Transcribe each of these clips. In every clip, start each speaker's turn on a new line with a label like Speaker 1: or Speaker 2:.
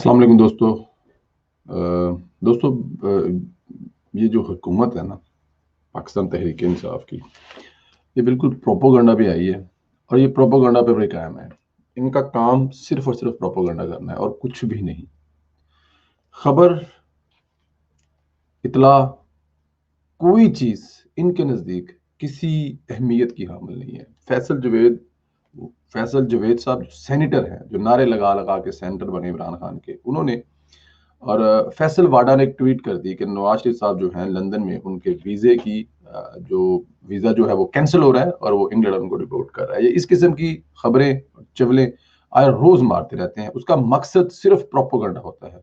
Speaker 1: अस्सलाम वालेकुम दोस्तों। दोस्तों, ये जो हुकूमत है ना, पाकिस्तान तहरीक इंसाफ की, ये बिल्कुल प्रोपोगंडा पे आई है और ये प्रोपोगंडा पे भी कायम है। इनका काम सिर्फ और सिर्फ प्रोपोगंडा करना है और कुछ भी नहीं। खबर, इतला, कोई चीज इनके नजदीक किसी अहमियत की हामिल नहीं है। फैसल जवेद साहब जो सेनेटर हैं, जो नारे लगा लगा के सेनेटर बने इमरान खान के, उन्होंने और फैसल वाडा ने एक ट्वीट कर दी कि नवाज शरीफ साहब जो हैं लंदन में, उनके वीजे की जो वीजा जो है वो कैंसिल हो रहा है और वो इंग्लैंड उनको रिपोर्ट कर रहा है। ये इस किस्म की खबरें, चवलें आए रोज मारते रहते हैं। उसका मकसद सिर्फ प्रोपोगंडा होता है।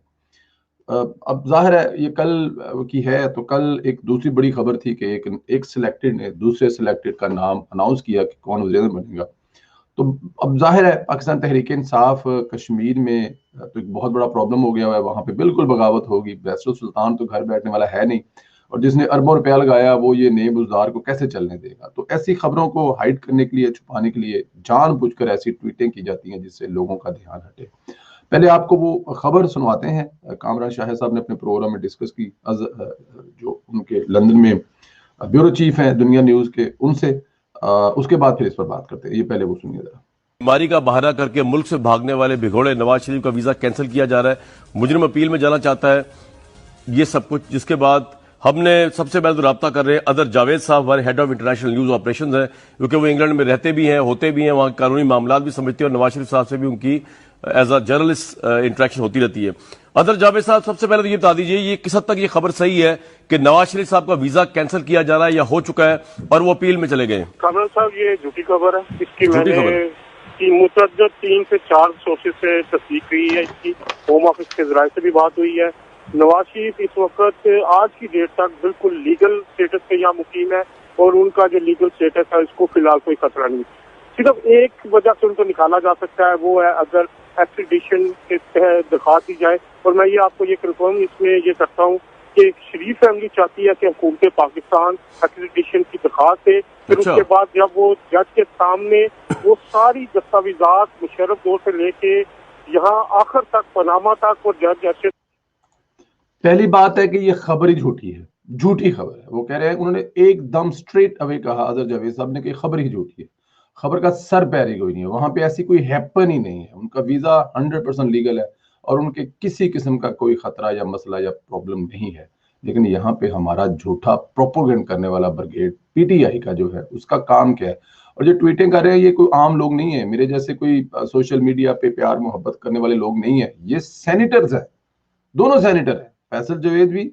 Speaker 1: अब जाहिर है ये कल की है, तो कल एक दूसरी बड़ी खबर थी कि एक सिलेक्टेड ने दूसरे सिलेक्टेड का नाम अनाउंस किया कि कौन वज़ीर-ए-आज़म बनेगा। तो अब जाहिर है पाकिस्तान तहरीक इंसाफ कश्मीर में तो एक बहुत बड़ा प्रॉब्लम हो गया हुआ है। वहां पे बिल्कुल बगावत होगी। फैसल सुल्तान तो घर बैठने वाला है नहीं, और जिसने अरबों रुपया लगाया वो ये नए बुजदार को कैसे चलने देगा। तो ऐसी खबरों को हाइड करने के लिए, छुपाने के लिए जानबूझकर ऐसी ट्वीटें की जाती हैं जिससे लोगों का ध्यान हटे। पहले आपको वो खबर सुनवाते हैं, कामरान शाह साहब ने अपने प्रोग्राम में डिस्कस की, जो उनके लंदन में ब्यूरो चीफ हैं दुनिया न्यूज के, उनसे। उसके बाद फिर इस पर बात करते हैं। ये पहले वो सुनिए जरा।
Speaker 2: बीमारी का बहाना करके मुल्क से भागने वाले भिगोड़े नवाज शरीफ का वीजा कैंसिल किया जा रहा है। मुजरिम अपील में जाना चाहता है, ये सब कुछ। जिसके बाद हमने सबसे पहले तो राब्ता कर रहे हैं अदर जावेद साहब, हमारे head of international news operations हैं, क्योंकि वो इंग्लैंड में रहते भी हैं, होते भी हैं, वहां कानूनी मामला भी समझते हैं और नवाज शरीफ साहब से भी उनकी एज अ जर्नलिस्ट इंटरेक्शन होती रहती है। अदर जावेद साहब, सबसे पहले तो ये बता दीजिए ये किस हद तक ये खबर सही है कि नवाज शरीफ साहब का वीजा कैंसिल किया जा रहा है या हो चुका है और वो अपील में चले गए?
Speaker 3: कामरान साहब, ये झूठी खबर है। इसकी
Speaker 2: झूठी खबर
Speaker 3: मैंने मुतअद्दिद 3 से 4 सोर्सेज से तस्दीक की है। इसकी होम ऑफिस के जराये से भी बात हुई है। नवाज शरीफ इस वक्त आज की डेट तक बिल्कुल लीगल स्टेटस पे यहाँ मुकीम है और उनका जो लीगल स्टेटस है इसको फिलहाल कोई खतरा नहीं। सिर्फ एक वजह से उनको निकाला जा सकता है, वो है अगर एक्सट्रेडिशन के तहत दरखास्त दी जाए। और मैं ये आपको ये कंफर्म इसमें ये करता हूँ कि शरीफ फैमिली चाहती है कि हुकूमत पाकिस्तान एक्सट्रेडिशन की दरखास्त दे। फिर उसके बाद जब वो जज के सामने वो सारी दस्तावेजात मुशर्रफ दौर से लेके यहाँ आखिर तक, पनामा तक, और जज अर्शद।
Speaker 1: पहली बात है कि ये खबर ही झूठी है, झूठी खबर है। वो कह रहे हैं, उन्होंने एकदम स्ट्रेट अवे कहा अजहर जावेद साहब ने कि खबर ही झूठी है। खबर का सर पैर ही कोई नहीं है, वहां पे ऐसी कोई हैपन ही नहीं है। उनका वीजा 100% लीगल है और उनके किसी किस्म का कोई खतरा या मसला या प्रॉब्लम नहीं है। लेकिन यहाँ पे हमारा झूठा प्रोपोगेंड करने वाला ब्रिगेड पीटीआई का जो है, उसका काम क्या है? और जो ट्वीटें कर रहे हैं ये कोई आम लोग नहीं है, मेरे जैसे कोई सोशल मीडिया पे प्यार मोहब्बत करने वाले लोग नहीं है। ये सेनेटर्स हैं, दोनों सेनेटर हैं, फैसल जवेद भी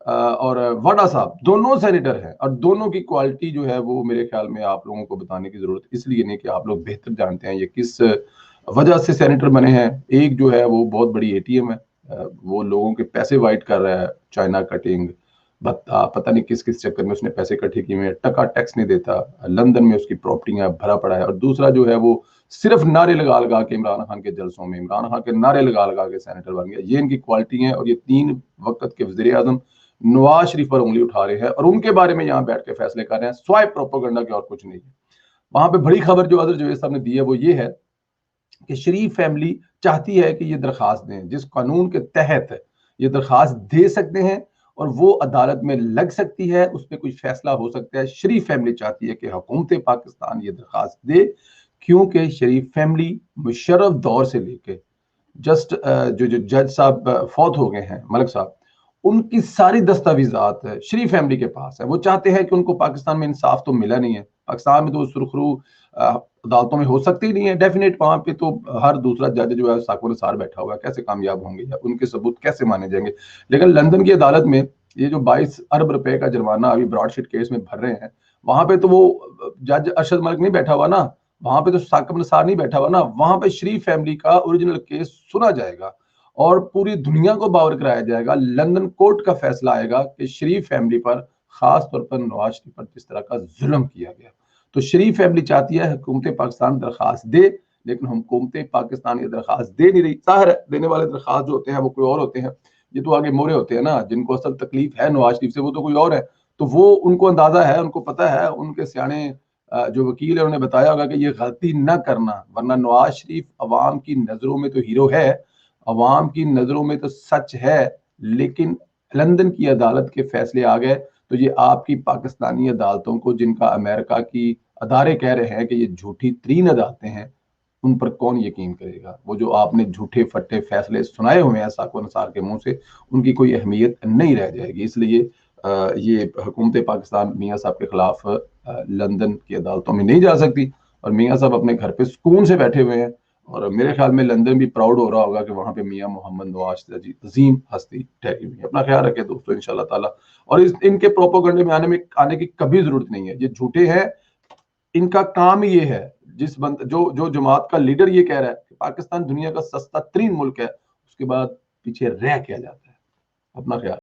Speaker 1: और वाडा साहब, दोनों सेनेटर हैं। और दोनों की क्वालिटी जो है वो मेरे ख्याल में आप लोगों को बताने की जरूरत इसलिए नहीं कि आप लोग बेहतर जानते हैं ये किस वजह से सेनेटर बने हैं। एक जो है वो बहुत बड़ी एटीएम है, वो लोगों के पैसे वाइट कर रहा है, चाइना कटिंग, भत्ता, पता नहीं किस किस चक्कर में उसने पैसे इकट्ठे किए हैं, टका टैक्स नहीं देता, लंदन में उसकी प्रॉपर्टियां भरा पड़ा है। और दूसरा जो है वो सिर्फ नारे लगा लगा के इमरान खान के जलसों में, इमरान खान के नारे लगा लगा के सेनेटर बन गया। ये इनकी क्वालिटी है और ये 3 वक्त के वज़ीर आज़म नवाज शरीफ पर उंगली उठा रहे हैं और उनके बारे में यहाँ बैठ के फैसले कर रहे हैं, स्वाय प्रोपोगंडा के और कुछ नहीं है। वहां पे बड़ी खबर जो अदर जवेद साहब ने दी है वो ये है कि शरीफ फैमिली चाहती है कि ये दरखास्त दें, जिस कानून के तहत ये दरखास्त दे सकते हैं और वो अदालत में लग सकती है, उस पर कोई फैसला हो सकता है। शरीफ फैमिली चाहती है कि हुकूमत पाकिस्तान ये दरखास्त दे, क्योंकि शरीफ फैमिली मुशर्रफ दौर से लेके जस्ट जो जज साहब फौत हो गए हैं, मलिक साहब, उनकी सारी दस्तावेजात शरीफ फैमिली के पास है। वो चाहते हैं कि उनको पाकिस्तान में इंसाफ तो मिला नहीं है। पाकिस्तान में तो सुरखरू अदालतों में हो सकती ही नहीं है, डेफिनेट। वहां पे तो हर दूसरा जज जो है साकों सार बैठा हुआ है, कैसे कामयाब होंगे या उनके सबूत कैसे माने जाएंगे। लेकिन लंदन की अदालत में ये जो 22 अरब रुपए का जुर्माना अभी ब्रॉडशीट केस में भर रहे हैं, वहां पे तो वो जज अरशद मलिक नहीं बैठा हुआ ना, वहां पे तो साकिब निसार नहीं बैठा हुआ ना, वहां पे शरीफ फैमिली का ओरिजिनल केस सुना जाएगा और पूरी दुनिया को बावर कराया जाएगा। लंदन कोर्ट का फैसला आएगा कि शरीफ फैमिली पर, खास तौर पर नवाज शरीफ पर किस तरह का जुल्म किया गया। तो शरीफ फैमिली चाहती है हुकूमत पाकिस्तान दरखास्त दे, लेकिन हुकूमत पाकिस्तान ये दरखास्त दे नहीं रही। जाहिर है देने वाले दरखास्त जो होते हैं वो कोई और होते हैं, ये तो आगे मोरे होते हैं ना, जिनको असल तकलीफ है नवाज शरीफ से वो तो कोई और है। तो वो उनको अंदाजा है, उनको पता है, उनके सियाने जो वकील है उन्होंने बताया होगा कि ये गलती न करना, वरना नवाज शरीफ अवाम की नजरों में तो हीरो है, عوام کی نظروں میں تو سچ ہے، لیکن لندن کی عدالت کے فیصلے آ گئے تو یہ آپ کی پاکستانی عدالتوں کو، جن کا امریکہ کی ادارے کہہ رہے ہیں کہ یہ جھوٹی ترین عدالتیں ہیں، ان پر کون یقین کرے گا؟ وہ جو آپ نے جھوٹے پھٹے فیصلے سنائے ہوئے ہیں ساکو نثار کے منہ سے، ان کی کوئی اہمیت نہیں رہ جائے گی۔ اس لیے یہ حکومت پاکستان میاں صاحب کے خلاف لندن کی عدالتوں میں نہیں جا سکتی، اور میاں صاحب اپنے گھر پہ سکون سے بیٹھے ہوئے ہیں، اور میرے خیال میں لندن بھی پراؤڈ ہو رہا ہوگا کہ وہاں پہ میاں محمد نواز شریف جی عظیم ہستی ٹھہری ہوئی ہے۔ اپنا خیال رکھے دوستو، انشاءاللہ تعالیٰ، اور ان کے پروپیگنڈے میں آنے کی کبھی ضرورت نہیں ہے، یہ جھوٹے ہیں، ان کا کام یہ ہے، جو جماعت کا لیڈر یہ کہہ رہا ہے کہ پاکستان دنیا کا سستا ترین ملک ہے، اس کے بعد پیچھے رہ کیا جاتا ہے۔ اپنا خیال